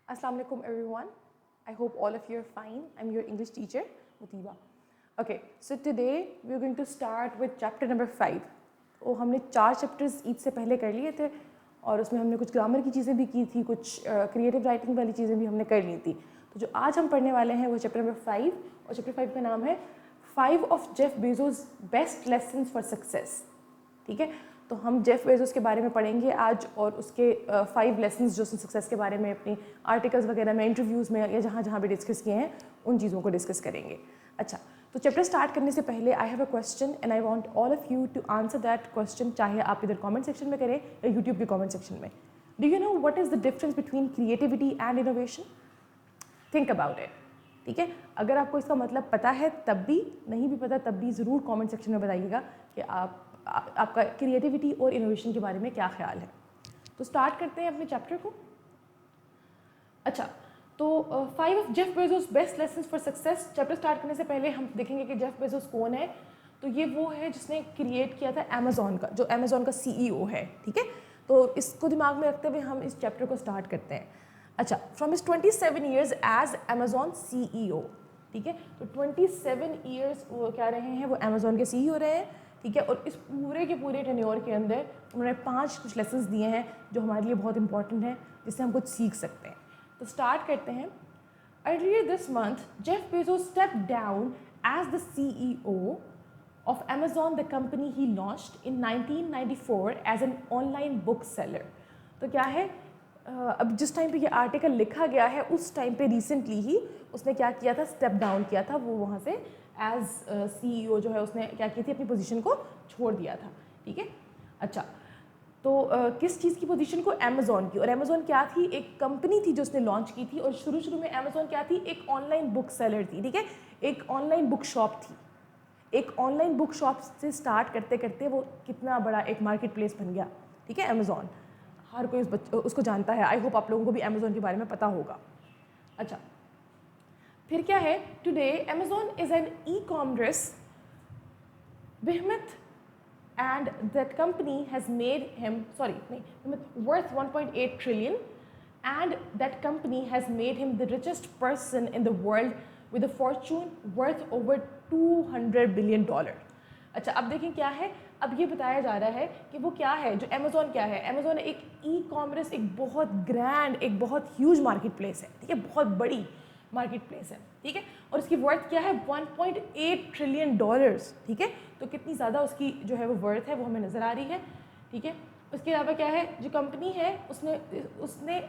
Assalamualaikum everyone. I hope all of you are fine. I'm your English teacher, Mutiba. Okay, so today we're going to start with chapter number 5. तो हमने 4 chapters Eid से पहले कर लिए थे और उसमें हमने कुछ ग्रामर की चीज़ें भी की थी, कुछ क्रिएटिव राइटिंग वाली चीज़ें भी हमने कर ली थी. तो जो आज हम पढ़ने वाले हैं वो चैप्टर नंबर 5 और चैप्टर 5 का नाम है 5 of Jeff Bezos best lessons for success. ठीक है, तो हम जेफ बेजोस के बारे में पढ़ेंगे आज और उसके 5 लेसन्स जो उसने सक्सेस के बारे में अपनी आर्टिकल्स वगैरह में, इंटरव्यूज़ में या जहाँ जहाँ भी डिस्कस किए हैं उन चीज़ों को डिस्कस करेंगे. अच्छा, तो चैप्टर स्टार्ट करने से पहले I have a question and I want all of you to answer that question, चाहे आप इधर कमेंट सेक्शन में करें या यूट्यूब के कमेंट सेक्शन में. Do you know what is the difference between creativity and innovation? Think about it. ठीक है, अगर आपको इसका मतलब पता है तब भी, नहीं भी पता तब भी ज़रूर कमेंट सेक्शन में बताइएगा कि आपका क्रिएटिविटी और इनोवेशन के बारे में क्या ख्याल है. तो स्टार्ट करते हैं अपने चैप्टर को. अच्छा, तो 5 of Jeff Bezos best lessons for success. Chapter start करने से पहले हम देखेंगे कि जेफ बेजोस कौन है. तो ये वो है जिसने क्रिएट किया था अमेज़ॉन का, जो अमेज़ॉन का CEO है. ठीक है, तो इसको दिमाग में रखते हुए हम इस चैप्टर को स्टार्ट करते हैं. अच्छा, from his 27 years as Amazon CEO. ठीक है, तो 27 ईयर्स वो क्या रहे हैं, वो अमेज़ॉन के CEO रहे हैं. ठीक है, और इस पूरे के पूरे टेन्योर के अंदर उन्होंने 5 कुछ लेसन्स दिए हैं जो हमारे लिए बहुत इंपॉर्टेंट हैं, जिससे हम कुछ सीख सकते हैं. तो स्टार्ट करते हैं. Earlier this month Jeff Bezos stepped down as the CEO of Amazon, the company he launched in 1994 as an online book seller. तो क्या है, अब जिस टाइम पे ये आर्टिकल लिखा गया है उस टाइम पे रिसेंटली ही उसने क्या किया था, स्टेप डाउन किया था. वो वहाँ से एज CEO जो है उसने क्या की थी, अपनी पोजीशन को छोड़ दिया था. ठीक है, अच्छा, तो किस चीज़ की पोजीशन को? अमेज़ॉन की. और अमेज़ॉन क्या थी? एक कंपनी थी जो उसने लॉन्च की थी. और शुरू में अमेज़ॉन क्या थी? एक ऑनलाइन बुक सेलर थी. ठीक है, एक ऑनलाइन बुक शॉप थी. एक ऑनलाइन बुक शॉप से स्टार्ट करते करते वो कितना बड़ा एक मार्केट प्लेस बन गया. ठीक है, अमेज़ॉन हर कोई उसको जानता है. आई होप आप लोगों को भी अमेज़ॉन के बारे में पता होगा. अच्छा, फिर क्या है? Today Amazon is an e-commerce behemoth and that company has made him worth 1.8 trillion, and that company has made him the richest person in the world with a fortune worth over 200 billion dollar. अच्छा, अब देखें क्या है. अब ये बताया जा रहा है कि वो क्या है, जो अमेज़ॉन क्या है. अमेज़ॉन एक ई-कॉमर्स, एक बहुत ग्रैंड, एक बहुत ह्यूज मार्केट प्लेस है. ठीक है, बहुत बड़ी मार्केट प्लेस है. ठीक है, और उसकी वर्थ क्या है? 1.8 ट्रिलियन डॉलर्स. ठीक है, तो कितनी ज़्यादा उसकी जो है वो वर्थ है वो हमें नज़र आ रही है. ठीक है, उसके अलावा क्या है, जो कंपनी है उसने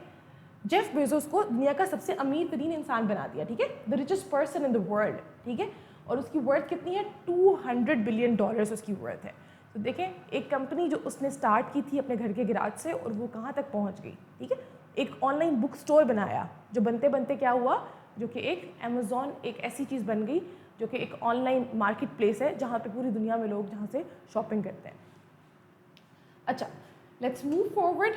जेफ बेजोस को दुनिया का सबसे अमीर तरीन इंसान बना दिया. ठीक है, the richest person in the world. ठीक है, और उसकी वर्थ कितनी है? 200 बिलियन डॉलर्स उसकी वर्थ है. तो देखें, एक कंपनी जो उसने स्टार्ट की थी अपने घर के गिराज से और वो कहाँ तक पहुँच गई. ठीक है, एक ऑनलाइन बुक स्टोर बनाया जो बनते बनते क्या हुआ, जो कि एक अमेज़ॉन एक ऐसी चीज़ बन गई जो कि एक ऑनलाइन मार्केट प्लेस है जहाँ पे पूरी दुनिया में लोग जहाँ से शॉपिंग करते हैं. अच्छा, let's move forward.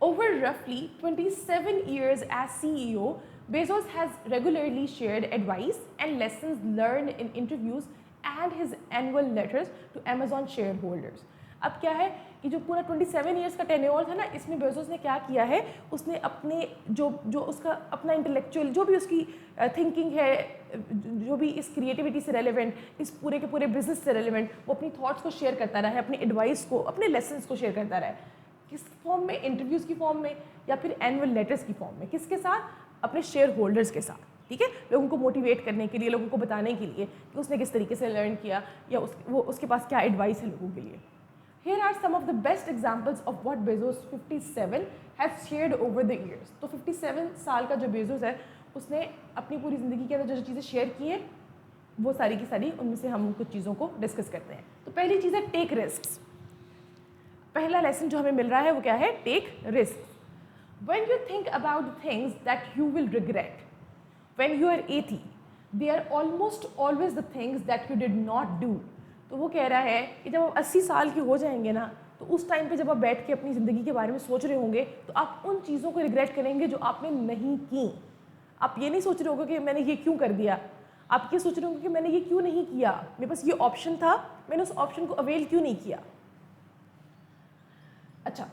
Over roughly 27 years as CEO, Bezos has regularly shared advice and lessons learned in interviews and his annual letters to Amazon shareholders. अब क्या है कि जो पूरा 27 ईयर्स का टेन्योर था ना, इसमें बेजोस ने क्या किया है, उसने अपने जो उसका अपना इंटेलेक्चुअल, जो भी उसकी थिंकिंग है, जो भी इस क्रिएटिविटी से रेलिवेंट, इस पूरे के पूरे बिजनेस से रेलिवेंट, वो अपनी थॉट्स को शेयर करता रहा है, अपनी एडवाइस को, अपने लेसन्स को शेयर करता रहा है. किस फॉर्म में? इंटरव्यूज़ की फॉर्म में या फिर एनुअल लेटर्स की फॉर्म में. किसके साथ? अपने शेयर होल्डर्स के साथ. ठीक है, लोगों को मोटिवेट करने के लिए, लोगों को बताने के लिए कि उसने किस तरीके से लर्न किया या उसके पास क्या एडवाइस है लोगों के लिए. Here are some of the best examples of what Bezos 57 has shared over the years. तो 57 साल का जो बेजोस है उसने अपनी पूरी ज़िंदगी के अंदर जो चीज़ें शेयर की हैं वो सारी की सारी, उनमें से हम कुछ चीज़ों को डिस्कस करते हैं. तो पहली चीज़ है टेक रिस्क. पहला लेसन जो हमें मिल रहा है वो क्या है? Take risk. When you think about the things that you will regret when you are 80, they are almost always the things that you did not do. तो वो कह रहा है कि जब आप 80 साल के हो जाएंगे ना, तो उस टाइम पे जब आप बैठ के अपनी ज़िंदगी के बारे में सोच रहे होंगे तो आप उन चीज़ों को रिग्रेट करेंगे जो आपने नहीं की. आप ये नहीं सोच रहे होगे कि मैंने ये क्यों कर दिया. आप ये सोच रहे होंगे कि मैंने ये क्यों नहीं किया, मेरे पास ये ऑप्शन था, मैंने उस ऑप्शन को अवेल क्यों नहीं किया. अच्छा,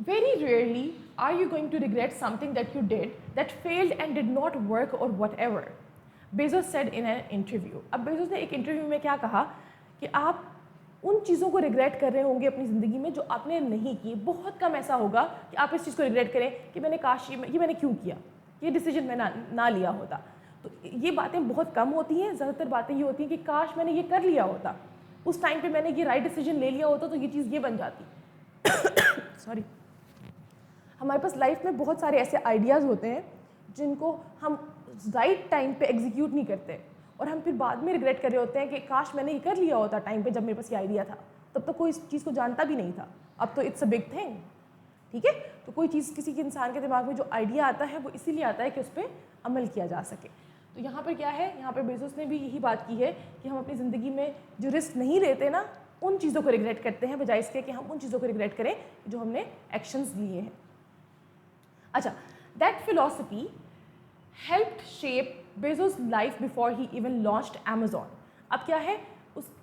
very rarely Are you going to regret something that you did that failed and did not work or whatever? Bezos said in an interview. अब बेजोस ने एक इंटरव्यू में क्या कहा कि आप उन चीज़ों को रिग्रेट कर रहे होंगे अपनी ज़िंदगी में जो आपने नहीं की. बहुत कम ऐसा होगा कि आप इस चीज़ को रिग्रेट करें कि मैंने काश ये मैंने क्यों किया, ये डिसीजन मैं ना लिया होता. तो ये बातें बहुत कम होती हैं. ज़्यादातर बातें ये होती हैं कि काश मैंने ये कर लिया होता, उस टाइम पे मैंने ये राइट डिसीजन ले लिया होता तो ये चीज़ ये बन जाती. सॉरी. हमारे पास लाइफ में बहुत सारे ऐसे आइडियाज़ होते हैं जिनको हम राइट टाइम पे एग्जीक्यूट नहीं करते और हम फिर बाद में रिग्रेट कर रहे होते हैं कि काश मैंने ये कर लिया होता टाइम पे जब मेरे पास ये आइडिया था. तब तो कोई इस चीज़ को जानता भी नहीं था. अब तो इट्स अ बिग थिंग. ठीक है. तो कोई चीज़ किसी के इंसान के दिमाग में जो आइडिया आता है वो इसीलिए आता है कि उस पर अमल किया जा सके. तो यहाँ पर क्या है, यहाँ पर बेजोस ने भी यही बात की है कि हम अपनी ज़िंदगी में जो रिस्क नहीं लेते ना, उन चीज़ों को रिग्रेट करते हैं बजाय इसके कि हम उन चीज़ों को रिग्रेट करें जो हमने एक्शंस लिए हैं. अच्छा, that philosophy helped shape Bezos life before he even launched Amazon. अब क्या है,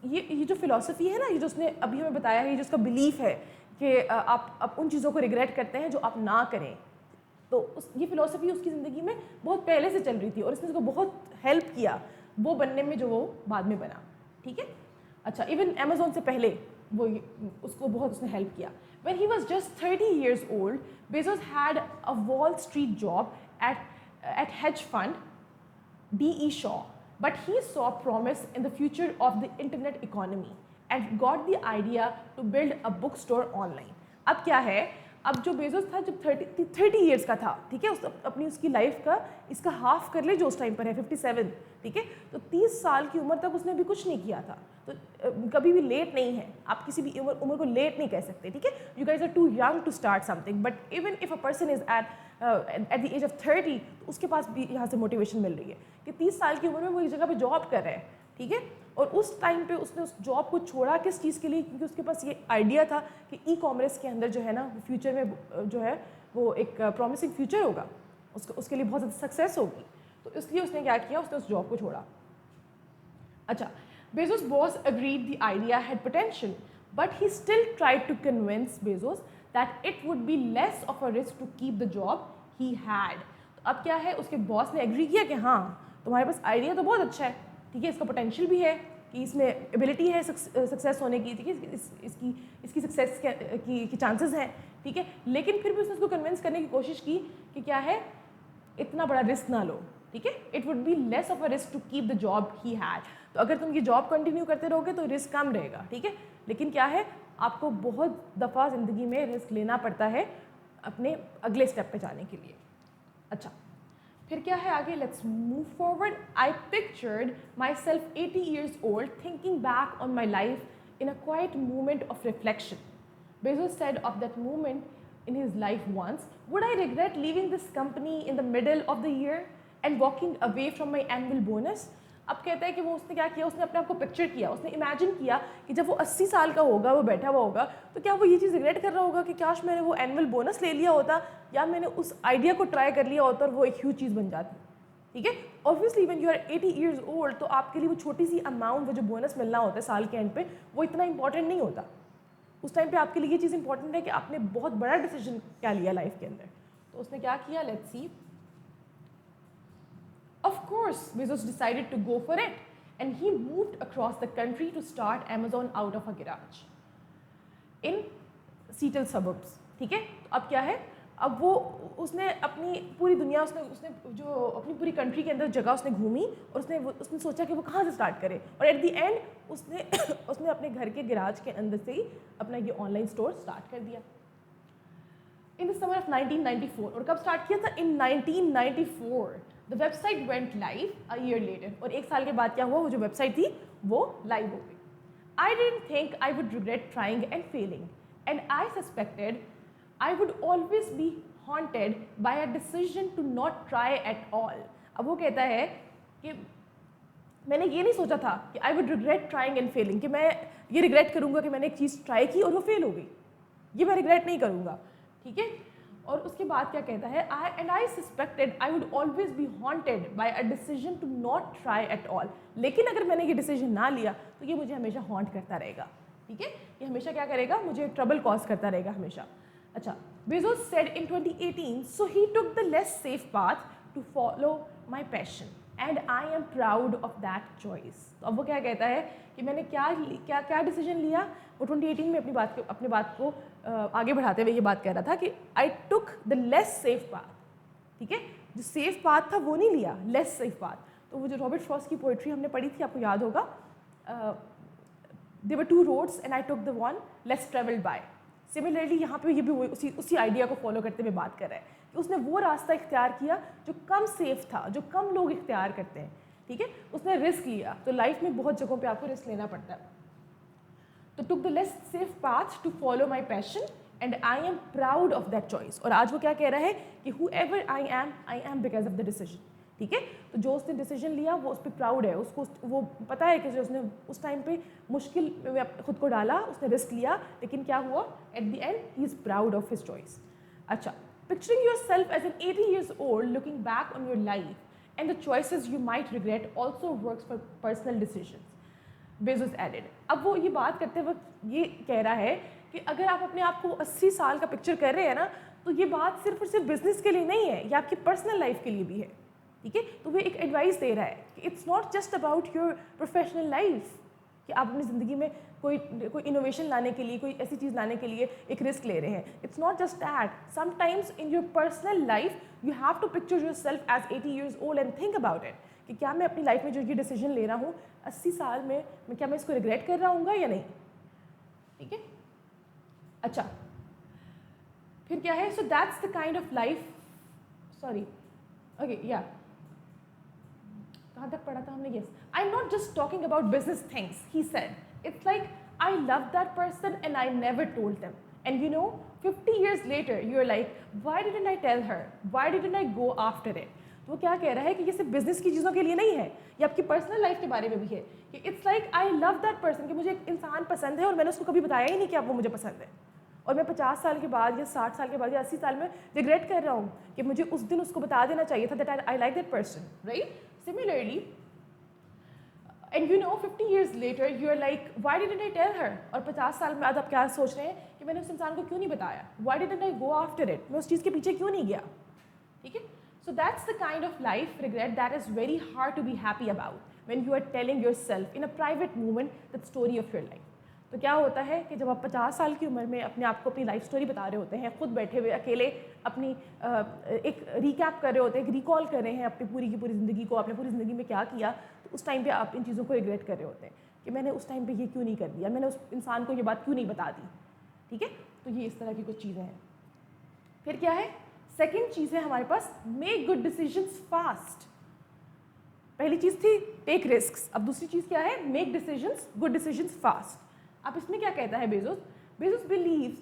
ये जो फिलॉसफी है ना, ये जो उसने अभी हमें बताया है, ये जो उसका बिलीफ है कि आप उन चीज़ों को रिग्रेट करते हैं जो आप ना करें. तो ये फिलॉसफी उसकी ज़िंदगी में बहुत पहले से चल रही थी और इसने उसको बहुत हेल्प किया वो बनने में जो वो बाद में बना. ठीक है. अच्छा, इवन अमेजोन से पहले उसको बहुत उसने हेल्प किया. When he was just 30 years old, Bezos had a Wall Street job at hedge fund D.E. Shaw, but he saw promise in the future of the internet economy and got the idea to build a bookstore online. अब क्या है, अब जो Bezos था जब 30 years का था, ठीक है, उसकी लाइफ का इसका हाफ कर ले जो उस टाइम पर है 57, ठीक है. तो 30 साल की उम्र तक उसने भी कुछ नहीं किया था. तो कभी भी लेट नहीं है. आप किसी भी उम्र को लेट नहीं कह सकते. ठीक है. You guys are too young to start something, but even if a person is at the age of 30, तो उसके पास भी यहाँ से मोटिवेशन मिल रही है कि 30 साल की उम्र में वो एक जगह पे जॉब कर रहे हैं. ठीक है. और उस टाइम पे उसने उस जॉब को छोड़ा किस चीज़ के लिए, क्योंकि उसके पास ये आइडिया था कि ई कॉमर्स के अंदर जो है ना, फ्यूचर में जो है वो एक प्रॉमिसिंग फ्यूचर होगा, उसके लिए बहुत ज़्यादा सक्सेस होगी. तो इसलिए उसने क्या किया, उसने उस जॉब को छोड़ा. अच्छा, Bezos' boss agreed the idea had potential, but he still tried to convince Bezos that it would be less of a risk to keep the job he had. तो अब क्या है, उसके बॉस ने एग्री किया कि हाँ तुम्हारे पास आइडिया तो बहुत अच्छा है, ठीक है, इसका पोटेंशियल भी है कि इसमें एबिलिटी है सक्सेस होने की, ठीक है, इसकी सक्सेस की चांसेस हैं, ठीक है. लेकिन फिर भी उसने उसको कन्विंस करने की कोशिश की कि क्या है, इतना बड़ा रिस्क ना लो. ठीक है. It would be less of a risk to keep the job he had. तो अगर तुम ये जॉब कंटिन्यू करते रहोगे तो रिस्क कम रहेगा. ठीक है. लेकिन क्या है, आपको बहुत दफ़ा ज़िंदगी में रिस्क लेना पड़ता है अपने अगले स्टेप पे जाने के लिए. अच्छा, फिर क्या है आगे, let's move forward. I pictured my self 80 years old thinking back on my life in a quiet moment of reflection. Bezos said of that moment in his life once, would I regret leaving this company in the middle of the year and walking away from my annual bonus? अब कहता है कि वो उसने क्या किया, उसने अपने आप को पिक्चर किया, उसने इमेजिन किया कि जब वो 80 साल का होगा, वो बैठा हुआ होगा, तो क्या वो ये चीज़ रिग्रेट कर रहा होगा कि काश मैंने वो एनुअल बोनस ले लिया होता या मैंने उस आइडिया को ट्राई कर लिया होता और वो एक ह्यूज चीज़ बन जाती. ठीक है. Obviously when you are 80 years old, तो आपके लिए वो छोटी सी अमाउंट, वो जो बोनस मिलना होता है साल के एंड पे, वो इतना इंपॉर्टेंट नहीं होता. उस टाइम पे आपके लिए ये चीज़ इंपॉर्टेंट है कि आपने बहुत बड़ा डिसीजन क्या लिया लाइफ के अंदर. तो उसने क्या किया, let's see. Of course, Bezos decided to go for it, and he moved across the country to start Amazon out of a garage in Seattle suburbs. ठीक है. तो अब क्या है, अब वो उसने अपनी पूरी दुनिया, उसने जो अपनी पूरी कंट्री के अंदर जगह उसने घूमी और उसने सोचा कि वो कहाँ से स्टार्ट करे, और एट द एंड उसने अपने घर के गैराज के अंदर से ही अपना ये ऑनलाइन स्टोर स्टार्ट कर दिया. In the summer of 1994. और कब स्टार्ट किया था, इन 1994. The website went live a year later. और एक साल के बाद क्या हुआ, वो जो वेबसाइट थी वो लाइव हो गई. I didn't think I would regret trying and failing, and I suspected I would always be haunted by a decision to not try at all. अब वो कहता है कि मैंने ये नहीं सोचा था कि I would regret trying and failing, कि मैं ये रिग्रेट करूँगा कि मैंने एक चीज़ ट्राई की और वो फेल हो गई, ये मैं रिग्रेट नहीं करूँगा. ठीक है. और उसके बाद क्या कहता है, I suspected I would always be haunted by a decision to not try at all. लेकिन अगर मैंने ये डिसीजन ना लिया तो ये मुझे हमेशा हॉन्ट करता रहेगा. ठीक है. ये हमेशा क्या करेगा, मुझे ट्रबल कॉज करता रहेगा हमेशा. अच्छा, Bezos said in 2018, so he took the less safe path to follow my passion and I am proud of that choice. तो अब वो क्या कहता है कि मैंने क्या डिसीजन लिया. वो 2018 में अपनी बात को आगे बढ़ाते हुए ये बात कह रहा था कि I took the less safe path. ठीक है, जो सेफ पाथ था वो नहीं लिया, लेस सेफ पाथ. तो वो जो रॉबर्ट फ्रॉस्ट की पोइट्री हमने पढ़ी थी, आपको याद होगा, there were two roads and I took the one less travelled by. Similarly यहाँ पे ये भी उसी आइडिया को फॉलो करते हुए बात कर रहा है कि उसने वो रास्ता इख्तियार किया जो कम सेफ था, जो कम लोग इख्तियार करते हैं. ठीक है, उसने रिस्क लिया. तो लाइफ में बहुत जगहों पे आपको रिस्क लेना पड़ता है. तो took the less safe path to follow my passion and I am proud of that choice. और आज वो क्या कह रहा है कि whoever I am because of the decision. ठीक है, तो जो उसने डिसीजन लिया वो उस पर प्राउड है. उसको वो पता है कि जो उसने उस टाइम पे मुश्किल में खुद को डाला, उसने रिस्क लिया, लेकिन क्या हुआ, at the end he is proud of his choice. अच्छा, picturing yourself as an 80 years old looking back on your life and the choices you might regret also works for personal decisions. Bezos added. अब वो ये बात करते वक्त ये कह रहा है कि अगर आप अपने आप को 80 साल का पिक्चर कर रहे हैं ना, तो ये बात सिर्फ और सिर्फ बिजनेस के लिए नहीं है, ये आपकी पर्सनल लाइफ के लिए भी है. ठीक है, तो वो एक एडवाइस दे रहा है कि it's not just about your professional life, कि आप अपनी ज़िंदगी में कोई इनोवेशन लाने के लिए, कोई ऐसी चीज़ लाने के लिए एक रिस्क ले रहे हैं. It's not just that. Sometimes in your personal life you have to picture yourself as 80 years old and think about it कि क्या मैं अपनी लाइफ में जो ये डिसीजन ले रहा हूँ 80 साल में, क्या मैं इसको रिग्रेट कर रहा हूँ या नहीं. ठीक है, अच्छा, फिर क्या है, so that's the kind of life, sorry, okay, या कहाँ तक पढ़ा था हमने. Yes, I am not just talking about business things, he said. It's like I love that person and I never told them and 50 years later you are like why didn't I tell her, why didn't I go after it. तो वो क्या कह रहा है कि ये सिर्फ business की चीज़ों के लिए नहीं है, ये आपकी पर्सनल लाइफ के बारे में भी है कि it's like I love that person, कि मुझे एक इंसान पसंद है और मैंने उसको कभी बताया ही नहीं कि आप वो मुझे पसंद है, और मैं 50 साल के बाद या 60 साल के बाद या 80 साल में रिग्रेट कर रहा हूँ कि मुझे उस दिन उसको बता देना चाहिए था that I like that person, right. Similarly, and 50 years later you are like why didn't I tell her, और 50 साल बाद आप क्या सोच रहे हैं कि मैंने उस इंसान को क्यों नहीं बताया, why didn't I go after it, मैं उस चीज़ के पीछे क्यों नहीं गया. ठीक है, so that's the kind of life regret that is very hard to be happy about when you are telling yourself in a private moment the story of your life. तो क्या होता है कि जब आप 50 साल की उम्र में अपने आप को अपनी लाइफ स्टोरी बता रहे होते हैं, खुद बैठे हुए अकेले अपनी एक रिकैप कर रहे होते हैं, एक रिकॉल कर रहे हैं अपनी पूरी की पूरी ज़िंदगी को, आपने पूरी ज़िंदगी में क्या किया, तो उस टाइम पे आप इन चीज़ों को रिग्रेट कर रहे होते हैं कि मैंने उस टाइम पे ये क्यों नहीं कर दिया, मैंने उस इंसान को ये बात क्यों नहीं बता दी. ठीक है, तो ये इस तरह की कुछ चीज़ें हैं. फिर क्या है, सेकेंड चीज़ है हमारे पास, मेक गुड डिसीजंस फास्ट. पहली चीज़ थी टेक रिस्क, अब दूसरी चीज़ क्या है, make decisions, good decisions fast. अब इसमें क्या कहता है Bezos believes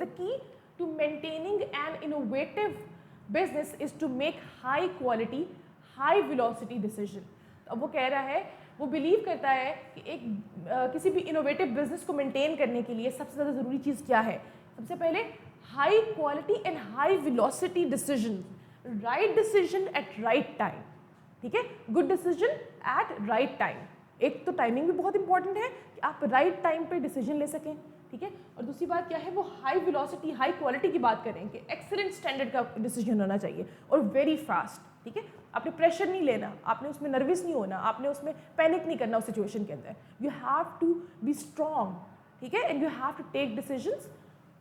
the key to maintaining an innovative business is to make high quality, high velocity decision. अब वो कह रहा है, वो बिलीव करता है कि एक किसी भी इनोवेटिव बिजनेस को मेंटेन करने के लिए सबसे ज़्यादा ज़रूरी चीज़ क्या है, सबसे पहले high quality and high velocity decision, right decision at right time. ठीक है, good decision at right time. एक तो टाइमिंग भी बहुत इंपॉर्टेंट है कि आप राइट टाइम पे डिसीजन ले सकें. ठीक है, और दूसरी बात क्या है, वो हाई वेलोसिटी, हाई क्वालिटी की बात करें कि एक्सीलेंट स्टैंडर्ड का डिसीजन होना चाहिए और वेरी फास्ट. ठीक है, आपने प्रेशर नहीं लेना, आपने उसमें नर्वस नहीं होना, आपने उसमें पैनिक नहीं करना उस सिचुएशन के अंदर. You have to be strong. ठीक है, and you have to take decisions,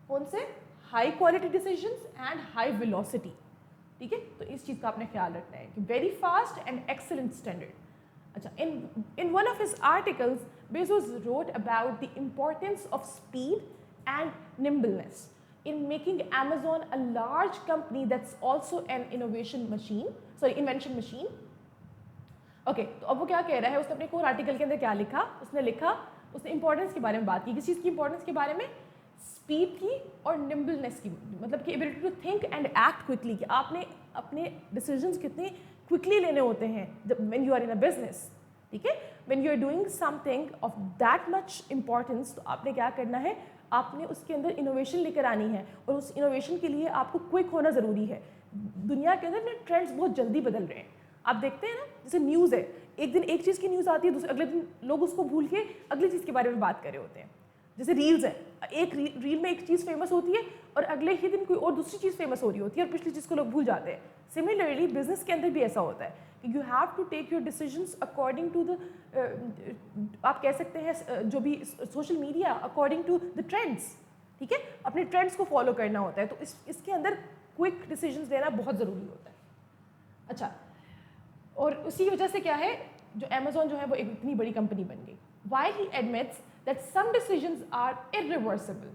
कौन से, high quality decisions and high velocity. ठीक है, तो इस चीज़ का आपने ख्याल रखना है कि very fast and excellent standard. अच्छा, in one of his articles, Bezos wrote about the importance of speed and nimbleness in making Amazon a large company that's also an invention machine. Okay, तो अब वो क्या कह रहा है, उसने अपने कोर आर्टिकल के अंदर क्या लिखा, उसने इंपॉर्टेंस के बारे में बात की. किस चीज़ की इंपॉर्टेंस के बारे में, स्पीड की और निम्बलनेस की, मतलब कि ability to think and act quickly, कि आपने अपने डिसीजंस कितने क्विकली लेने होते हैं जब when you are in a business. ठीक है, when you are doing something of that much importance, तो आपने क्या करना है, आपने उसके अंदर इनोवेशन लेकर आनी है, और उस इनोवेशन के लिए आपको क्विक होना ज़रूरी है. दुनिया के अंदर ना ट्रेंड्स बहुत जल्दी बदल रहे हैं. आप देखते हैं ना, जैसे न्यूज़ है, एक दिन एक चीज़ की न्यूज़ आती है, दूसरे अगले दिन लोग उसको भूल के अगली चीज़ के बारे में बात कर रहे होते हैं. जैसे रील्स है, एक रील में एक चीज़ फेमस होती है और अगले ही दिन कोई और दूसरी चीज़ फेमस हो रही होती है और पिछली चीज़ को लोग भूल जाते हैं। सिमिलरली बिजनेस के अंदर भी ऐसा होता है कि you have to take your decisions according to the, आप कह सकते हैं जो भी social media, according to the trends, ठीक है, अपने ट्रेंड्स को फॉलो करना होता है। तो इसके अंदर क्विक डिसीजंस लेना बहुत ज़रूरी होता है। अच्छा, और उसी वजह से क्या है, जो अमेजोन जो है वो एक इतनी बड़ी कंपनी बन गई। Why he admits that some decisions are irreversible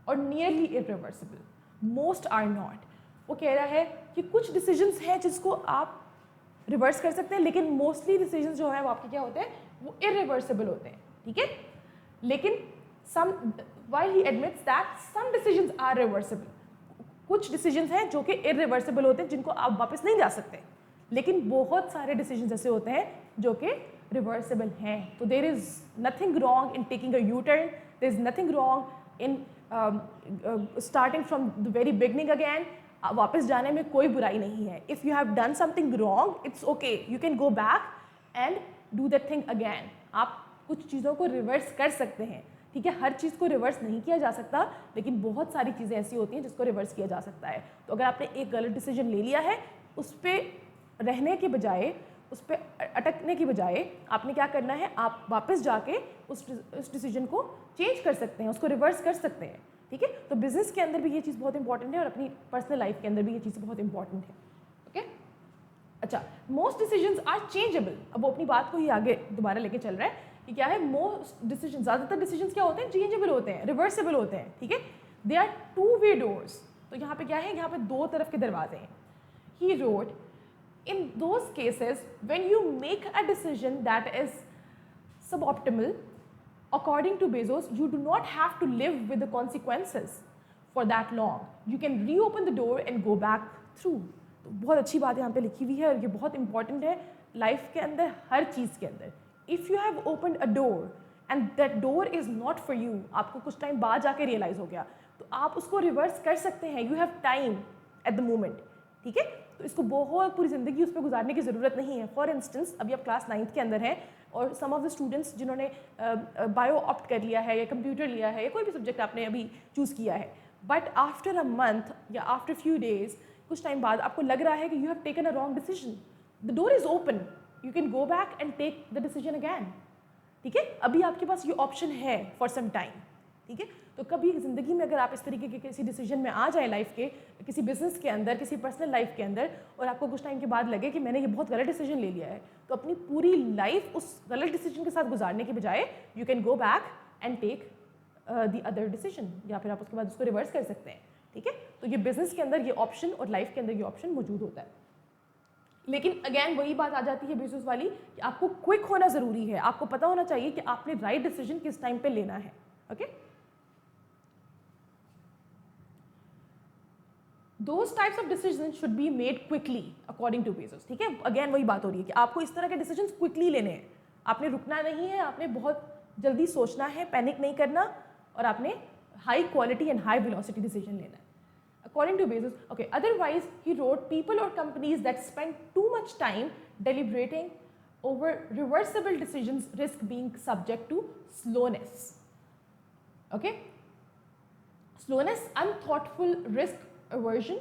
और nearly irreversible, most are not. वो कह रहा है कि कुछ डिसीजंस हैं जिसको आप रिवर्स कर सकते हैं, लेकिन मोस्टली डिसीजंस जो है वो आपके क्या होते हैं, वो इरिवर्सिबल होते हैं, ठीक है। लेकिन some, why he admits that some decisions are reversible, कुछ डिसीजंस हैं जो कि इरिवर्सिबल होते हैं, जिनको आप वापस नहीं जा सकते, लेकिन बहुत सारे डिसीजंस ऐसे होते हैं जो कि रिवर्सिबल हैं। तो there is nothing wrong in taking a U turn, there is nothing wrong in starting from the very beginning again. वापस जाने में कोई बुराई नहीं है। If you have done something wrong, it's okay, you can go back and do that thing again. आप कुछ चीज़ों को रिवर्स कर सकते हैं, ठीक है। हर चीज़ को रिवर्स नहीं किया जा सकता, लेकिन बहुत सारी चीज़ें ऐसी होती हैं जिसको रिवर्स किया जा सकता है। तो अगर आपने एक गलत डिसीजन ले लिया है, उस पर रहने के बजाय, उस पर अटकने की बजाय आपने क्या करना है, आप वापस जाके उस डिसीजन को चेंज कर सकते हैं, उसको रिवर्स कर सकते हैं, ठीक है। तो बिजनेस के अंदर भी ये चीज़ बहुत इंपॉर्टेंट है और अपनी पर्सनल लाइफ के अंदर भी ये चीज़ बहुत इंपॉर्टेंट है, ओके। अच्छा, मोस्ट डिसीजंस आर चेंजेबल। अब वो अपनी बात को ही आगे दोबारा लेके चल रहा है कि क्या है, मोस्ट डिसीजन, ज़्यादातर डिसीजंस क्या होते हैं, चेंजेबल होते हैं, रिवर्सिबल होते हैं, ठीक है। They are two way doors. तो यहाँ पे क्या है, यहाँ पे दो तरफ के दरवाजे हैं। He wrote, in those cases when you make a decision that is suboptimal, according to Bezos, you do not have to live with the consequences for that long. You can reopen the door and go back through. तो बहुत अच्छी बात यहाँ पे लिखी हुई है और ये बहुत इंपॉर्टेंट है लाइफ के अंदर, हर चीज़ के अंदर। If you have opened a door and that door is not for you, आपको कुछ टाइम बाद जाके रियलाइज़ हो गया, तो आप उसको रिवर्स कर सकते हैं। You have time at the moment, ठीक है। तो इसको बहुत पूरी ज़िंदगी उस पर गुजारने की ज़रूरत नहीं है। फॉर इंस्टेंस, अभी आप क्लास 9th के अंदर हैं और सम ऑफ द स्टूडेंट्स जिन्होंने बायो ऑप्ट कर लिया है या कंप्यूटर लिया है या कोई भी सब्जेक्ट आपने अभी चूज़ किया है, बट आफ्टर अ मंथ या आफ्टर फ्यू डेज, कुछ टाइम बाद आपको लग रहा है कि you have taken a wrong decision, the door is open, you can go back and take the decision again, ठीक है। अभी आपके पास ये ऑप्शन है फॉर सम टाइम, ठीक है। तो कभी ज़िंदगी में अगर आप इस तरीके के किसी डिसीजन में आ जाए लाइफ के, किसी बिजनेस के अंदर, किसी पर्सनल लाइफ के अंदर, और आपको कुछ टाइम के बाद लगे कि मैंने ये बहुत गलत डिसीजन ले लिया है, तो अपनी पूरी लाइफ उस गलत डिसीजन के साथ गुजारने के बजाय you can go back and take the other decision, या फिर आप उसके बाद उसको रिवर्स कर सकते हैं, ठीक है। तो ये बिजनेस के अंदर ये ऑप्शन और लाइफ के अंदर ये ऑप्शन मौजूद होता है। लेकिन अगेन वही बात आ जाती है बिजनेस वाली कि आपको क्विक होना ज़रूरी है। आपको पता होना चाहिए कि आपने राइट डिसीजन किस टाइम पे लेना है, okay. Those types of decisions should be made quickly according to Bezos, ठीक है। अगेन वही बात हो रही है कि आपको इस तरह के डिसीजंस क्विकली लेने हैं, आपने रुकना नहीं है, आपने बहुत जल्दी सोचना है, पैनिक नहीं करना, और आपने high quality and high velocity decision लेना है according to Bezos, okay. Otherwise, he wrote, people or companies that spend too much time deliberating over reversible decisions risk being subject to slowness, okay. Slowness, unthoughtful risk aversion,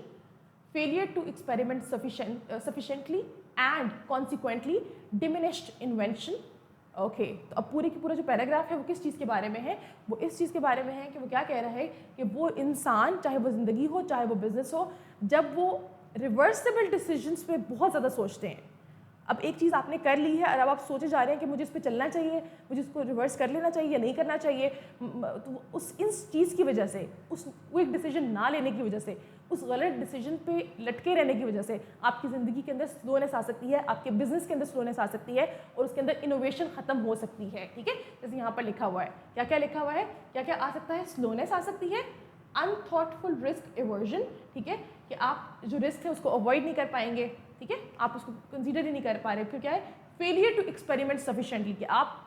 failure to experiment sufficiently, and consequently diminished invention. Okay, तो अब पूरे की पूरा जो paragraph है वो किस चीज़ के बारे में है, वो इस चीज़ के बारे में है कि वो क्या कह रहा है कि वो इंसान, चाहे वो ज़िंदगी हो चाहे वो बिजनेस हो, जब वो रिवर्सिबल डिसीजंस पे बहुत ज़्यादा सोचते हैं। अब एक चीज़ आपने कर ली है और अब आप सोचे जा रहे हैं कि मुझे इस पर चलना चाहिए, मुझे इसको रिवर्स कर लेना चाहिए या नहीं करना चाहिए, तो उस इस चीज़ की वजह से, उस क्विक डिसीजन ना लेने की वजह से, उस गलत डिसीजन पे लटके रहने की वजह से आपकी ज़िंदगी के अंदर स्लोनेस आ सकती है, आपके बिजनेस के अंदर स्लोनेस आ सकती है, और उसके अंदर इनोवेशन ख़त्म हो सकती है, ठीक है। जैसे यहाँ पर लिखा हुआ है, क्या क्या लिखा हुआ है, क्या क्या आ सकता है, स्लोनेस आ सकती है, अनथॉटफुल रिस्क एवर्जन, ठीक है, कि आप जो रिस्क है उसको अवॉइड नहीं कर पाएंगे, ठीक है, आप उसको कंसीडर ही नहीं कर पा रहे। फिर क्या है, फेलियर टू एक्सपेरिमेंट सफिशेंटली, कि आप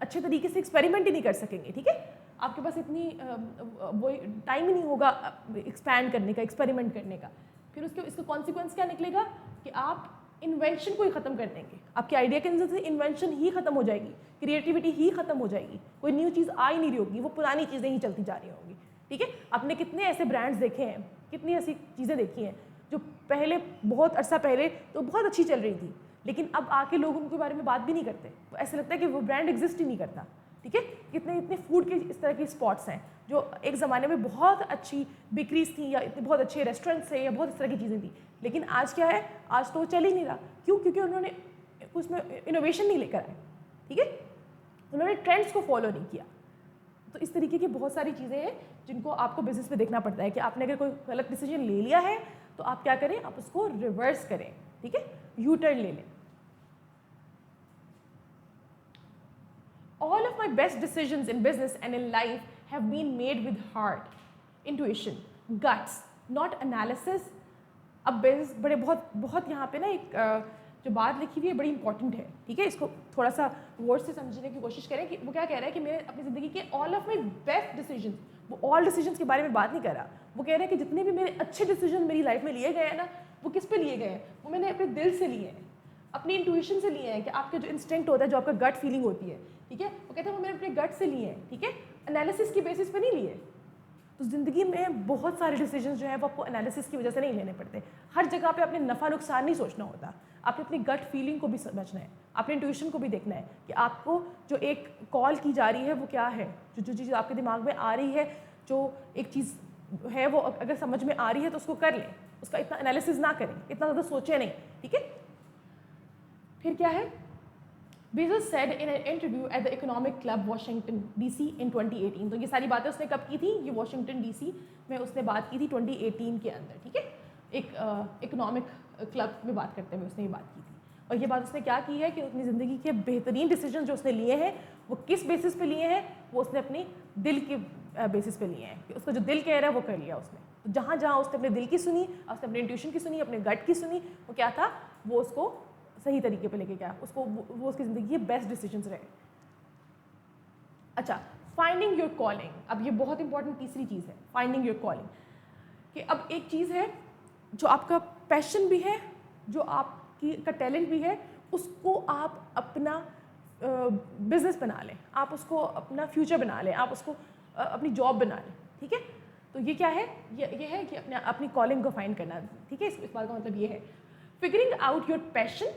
अच्छे तरीके से एक्सपेरिमेंट ही नहीं कर सकेंगे, ठीक है, आपके पास इतनी वो टाइम ही नहीं होगा एक्सपैंड करने का, एक्सपेरिमेंट करने का। फिर उसके इसका कॉन्सिक्वेंस क्या निकलेगा कि आप इन्वेंशन को ही ख़त्म कर देंगे। आपके आइडिया के अंदर से इन्वेंशन ही ख़त्म हो जाएगी, क्रिएटिविटी ही ख़त्म हो जाएगी, कोई न्यू चीज़ आ ही नहीं रही होगी, वो पुरानी चीज़ें ही चलती जा रही होंगी। ठीक है, आपने कितने ऐसे ब्रांड्स देखे हैं, कितनी ऐसी चीज़ें देखी हैं जो पहले बहुत अरसा पहले तो बहुत अच्छी चल रही थी, लेकिन अब आके लोग उनके बारे में बात भी नहीं करते, तो ऐसे लगता है कि वो ब्रांड एग्जिस्ट ही नहीं करता। ठीक है, कितने इतने फूड के इस तरह के स्पॉट्स हैं जो एक ज़माने में बहुत अच्छी बिक्रीज थी या इतने बहुत अच्छे रेस्टोरेंट्स थे या बहुत इस तरह की चीज़ें थी, लेकिन आज क्या है, आज तो वो चल ही नहीं रहा। क्यों? क्योंकि उन्होंने उसमें इनोवेशन नहीं लेकर आए। ठीक है, उन्होंने ट्रेंड्स को फॉलो नहीं किया। तो इस तरीके की बहुत सारी चीज़ें हैं जिनको आपको बिजनेस में देखना पड़ता है कि आपने अगर कोई गलत डिसीजन ले लिया है तो आप क्या करें, आप उसको रिवर्स करें। ठीक है, यू टर्न ले लें। All of my best decisions in business and in life have been made with heart, intuition, guts, not analysis. अब बिजनेस बड़े बहुत यहाँ पे ना एक जो बात लिखी हुई है बड़ी इंपॉर्टेंट है। ठीक है, इसको थोड़ा सा वर्ड से समझने की कोशिश करें कि वो क्या कह रहा है कि मैंने अपनी ज़िंदगी के all of my best decision, वो ऑल डिसीजंस के बारे में बात नहीं कर रहा, वो कह रहा है कि जितने भी मेरे अच्छे डिसीजन मेरी लाइफ में लिए गए हैं ना, वो किस पे लिए गए हैं, वो मैंने अपने दिल से लिए हैं, अपनी इंट्यूशन से लिए हैं, कि आपका जो इंस्टिंक्ट होता है, जो आपका गट फीलिंग होती है। ठीक है, वो कहते हैं वो मैंने अपने गट से लिए हैं। ठीक है, एनालिसिस की बेसिस पे नहीं लिए। तो ज़िंदगी में बहुत सारे डिसीजंस जो है वो आपको एनालिसिस की वजह से नहीं लेने पड़ते। हर जगह पे अपने नफ़ा नुकसान नहीं सोचना होता, आपने अपनी गट फीलिंग को भी समझना है, आपने इंट्यूशन को भी देखना है कि आपको जो एक कॉल की जा रही है वो क्या है, जो चीज़ आपके दिमाग में आ रही है, जो एक चीज़ है वो अगर समझ में आ रही है तो उसको कर लें, उसका इतना एनालिसिस ना करें, इतना ज़्यादा सोचें नहीं। ठीक है, फिर क्या है, Bezos said in an interview at the Economic Club Washington DC in 2018। तो ये सारी बातें उसने कब की थी, ये वॉशिंगटन DC में उसने बात की थी 2018 के अंदर। ठीक है, एक इकोनॉमिक क्लब में बात करते हुए उसने ये बात की थी, और ये बात उसने क्या की है कि अपनी ज़िंदगी के बेहतरीन डिसीजन जो उसने लिए हैं वो किस बेसिस पे लिए हैं, वो उसने अपनी दिल के बेसिस पे लिए हैं, कि उसका जो दिल कह रहा है वो कर लिया उसने। तो जहाँ जहाँ उसने अपने दिल की सुनी, उसने अपने इंट्यूशन की सुनी, अपने गट की सुनी, वो क्या था, वो उसको सही तरीके पे लेके गया, उसको वो उसकी ज़िंदगी के बेस्ट डिसीजंस रहे। अच्छा, फाइंडिंग योर कॉलिंग, अब ये बहुत इंपॉर्टेंट तीसरी चीज़ है, फाइंडिंग योर कॉलिंग, कि अब एक चीज़ है जो आपका पैशन भी है, जो आपकी का टैलेंट भी है, उसको आप अपना बिजनेस बना लें, आप उसको अपना फ्यूचर बना लें, आप उसको अपनी जॉब बना लें। ठीक है, तो ये क्या है, ये है कि अपनी कॉलिंग को फाइंड करना। ठीक है, इस बात का मतलब ये है, figuring out your passion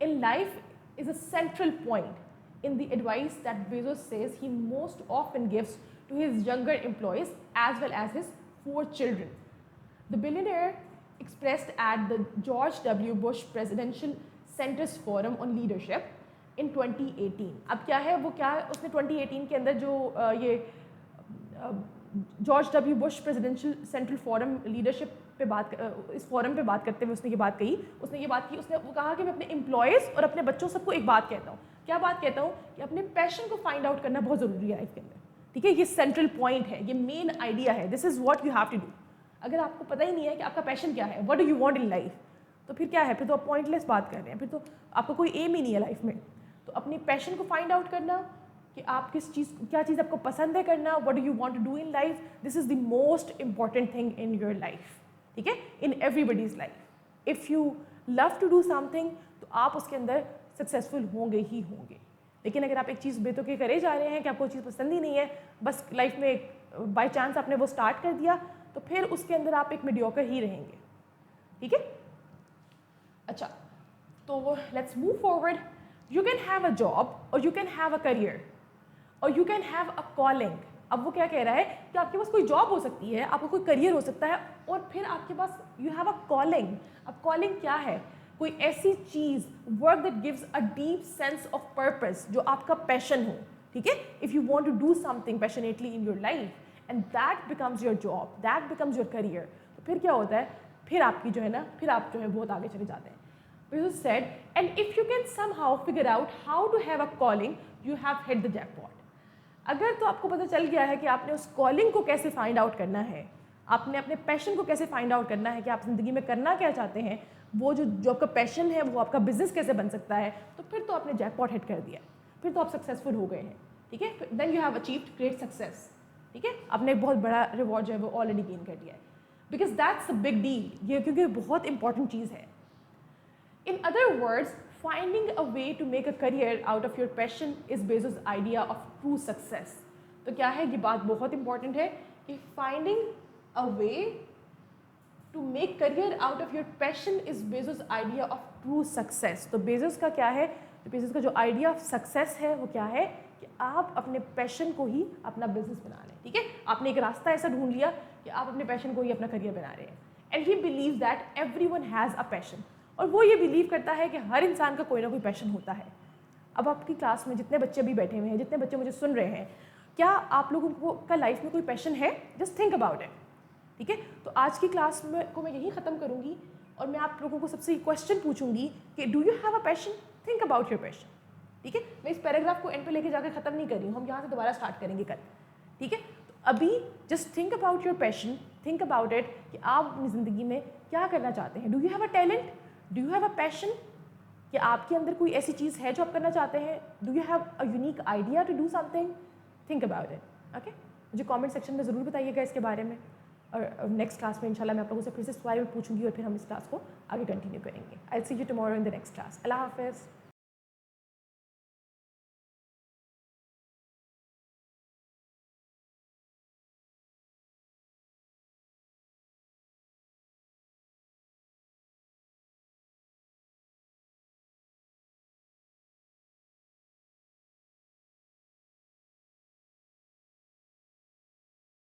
in life is a central point in the advice that Bezos says he most often gives to his younger employees as well as his 4 children. The billionaire expressed at the George W. Bush Presidential Center's Forum on Leadership in 2018। अब क्या है, वो क्या उसने 2018 के अंदर जो ये George W Bush presidential central forum leadership पे बात, इस फोरम पे बात करते हुए उसने ये बात कही, उसने वो कहा कि मैं अपने एम्प्लॉयज़ और अपने बच्चों सबको एक बात कहता हूँ। क्या बात कहता हूँ, कि अपने पैशन को फाइंड आउट करना बहुत ज़रूरी है लाइफ के अंदर। ठीक है, ये सेंट्रल पॉइंट है, ये मेन आइडिया है, this is what you have to do. अगर आपको पता ही नहीं है कि आपका पैशन क्या है, what do you want in life, तो फिर क्या है, फिर तो आप पॉइंटलेस बात कर रहे हैं, फिर तो आपका कोई एम ही नहीं है लाइफ में। तो अपनी पैशन को फाइंड आउट करना कि आप क्या चीज़ आपको पसंद है करना, what do you want to do in life, this is the most important thing in your life. ठीक है, in everybody's life. If you love to do something तो आप उसके अंदर सक्सेसफुल होंगे ही होंगे। लेकिन अगर आप एक चीज़ बेतुके करे जा रहे हैं कि आपको चीज़ पसंद ही नहीं है, बस लाइफ में बाय चांस आपने वो स्टार्ट कर दिया, तो फिर उसके अंदर आप एक मीडियोकर ही रहेंगे। ठीक है, अच्छा, तो let's move forward. You can have a job और you can have a career और you can have a calling. अब वो क्या कह रहा है कि आपके पास कोई जॉब हो सकती है, आपको कोई करियर हो सकता है, और फिर आपके पास यू हैव अ कॉलिंग। अब कॉलिंग क्या है, कोई ऐसी चीज़, work that gives a deep sense of purpose, जो आपका पैशन हो। ठीक है, if you want to do something passionately in your life and that becomes your job, that becomes your career, तो फिर क्या होता है, फिर आपकी जो है ना, फिर आप जो है बहुत आगे चले जाते हैं। Bezos said, and if you can somehow figure out how to have a calling, you have hit the jackpot. अगर तो आपको पता चल गया है कि आपने उस कॉलिंग को कैसे फाइंड आउट करना है, आपने अपने पैशन को कैसे फाइंड आउट करना है कि आप ज़िंदगी में करना क्या चाहते हैं, वो जो आपका पैशन है वो आपका बिजनेस कैसे बन सकता है, तो फिर तो आपने जैकपॉट हिट कर दिया, फिर तो आप सक्सेसफुल हो गए हैं। ठीक है, then you have achieved great success. ठीक है, आपने एक बहुत बड़ा रिवॉर्ड जो है वो ऑलरेडी गेन कर लिया है, because that's a big deal, ये क्योंकि बहुत इंपॉर्टेंट चीज़ है। In other words, finding a way to make a career out of your passion is based on the idea of true success. तो क्या है, ये बात बहुत इंपॉर्टेंट है कि finding a way to make career out of your passion is based on the idea of true success. तो Bezos का क्या है, Bezos का जो idea of success है वो क्या है कि आप अपने पैशन को ही अपना बिजनेस बना लें. ठीक है, आपने एक रास्ता ऐसा ढूंढ लिया कि आप अपने पैशन को ही अपना करियर बना रहे हैं. And he believe that everyone has a passion. और वो ये बिलीव करता है कि हर इंसान का कोई ना कोई पैशन होता है. अब आपकी क्लास में जितने बच्चे भी बैठे हुए हैं, जितने बच्चे मुझे सुन रहे हैं, क्या आप लोगों को का लाइफ में कोई पैशन है? Just think about it. ठीक है, तो आज की क्लास में को मैं यही ख़त्म करूँगी और मैं आप लोगों को सबसे क्वेश्चन पूछूंगी कि do you have a passion? Think about your passion. ठीक है, मैं इस पैराग्राफ को एंड पे लेके जाकर ख़त्म नहीं कर रही हूँ, हम यहाँ से दोबारा स्टार्ट करेंगे कल. ठीक है, तो अभी just think about your passion, think about it कि आप अपनी ज़िंदगी में क्या करना चाहते हैं. Do you have a talent? Do you have a passion? कि आपके अंदर कोई ऐसी चीज़ है जो आप करना चाहते हैं? Do you have a unique idea to do something? Think about it. Okay, मुझे कमेंट सेक्शन में ज़रूर बताइएगा इसके बारे में. और नेक्स्ट क्लास में इंशाल्लाह मैं आप लोगों से फिर से इस बारे में पूछूंगी और फिर हम इस क्लास को आगे कंटिन्यू करेंगे. I will see you tomorrow in the next class. Allah हाफिज़.